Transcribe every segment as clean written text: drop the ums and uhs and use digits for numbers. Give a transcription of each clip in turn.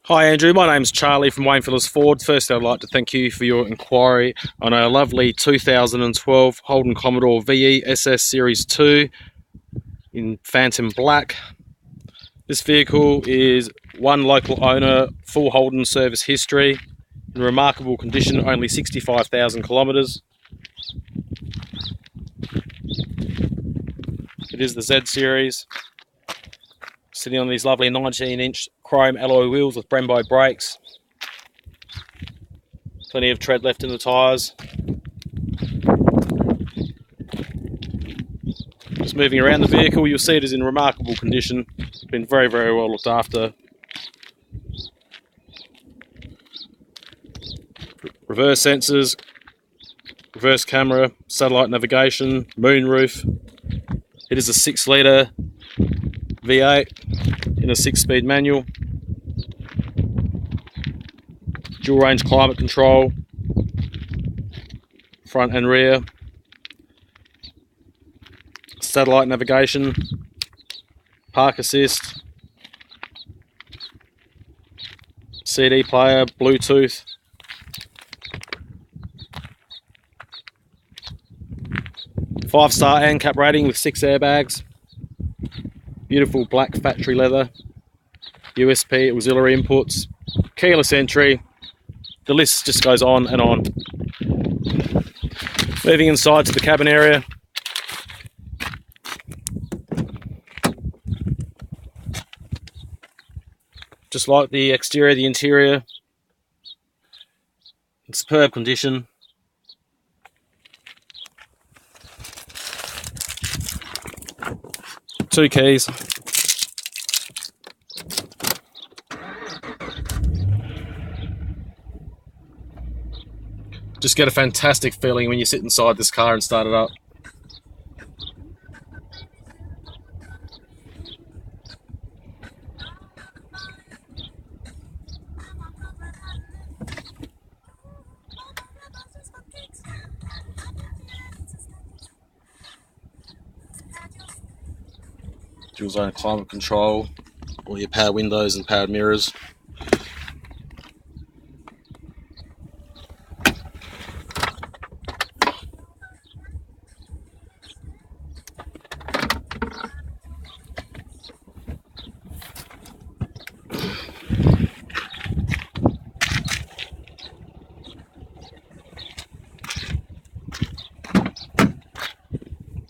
Hi Andrew, my name's Charlie from Waynefillers Ford. First I'd like to thank you for your inquiry on a lovely 2012 Holden Commodore VE SS Series 2 in Phantom Black. This vehicle is one local owner, full Holden service history, in remarkable condition, only 65,000 kilometres. It is the Z Series, sitting on these lovely 19-inch chrome alloy wheels with Brembo brakes. Plenty of tread left in the tyres. Just moving around the vehicle, you'll see it is in remarkable condition. It's been very, very well looked after. Reverse sensors, reverse camera, satellite navigation, moonroof. It is a 6-litre V8 in a 6-speed manual. Dual range climate control, front and rear. Satellite navigation, park assist, CD player, Bluetooth. Five-star ANCAP rating with 6 airbags. Beautiful black factory leather. USB auxiliary inputs. Keyless entry. The list just goes on and on. Moving inside to the cabin area. Just like the exterior, the interior in superb condition. Two keys. Just get a fantastic feeling when you sit inside this car and start it up. Dual zone climate control, all your power windows and powered mirrors.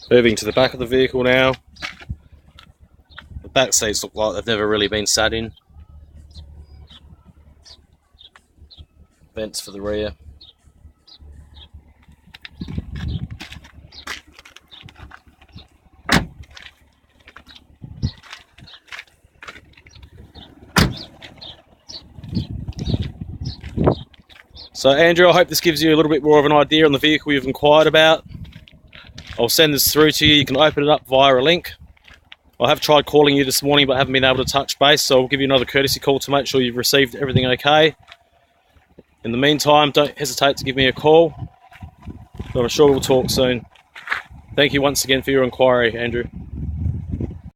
Moving to the back of the vehicle now. The back seats look like they've never really been sat in. Vents for the rear. So Andrew, I hope this gives you a little bit more of an idea on the vehicle you've inquired about. I'll send this through to you. You can open it up via a link. I have tried calling you this morning but haven't been able to touch base, so I'll give you another courtesy call to make sure you've received everything okay. In the meantime, don't hesitate to give me a call. But I'm sure we'll talk soon. Thank you once again for your inquiry, Andrew.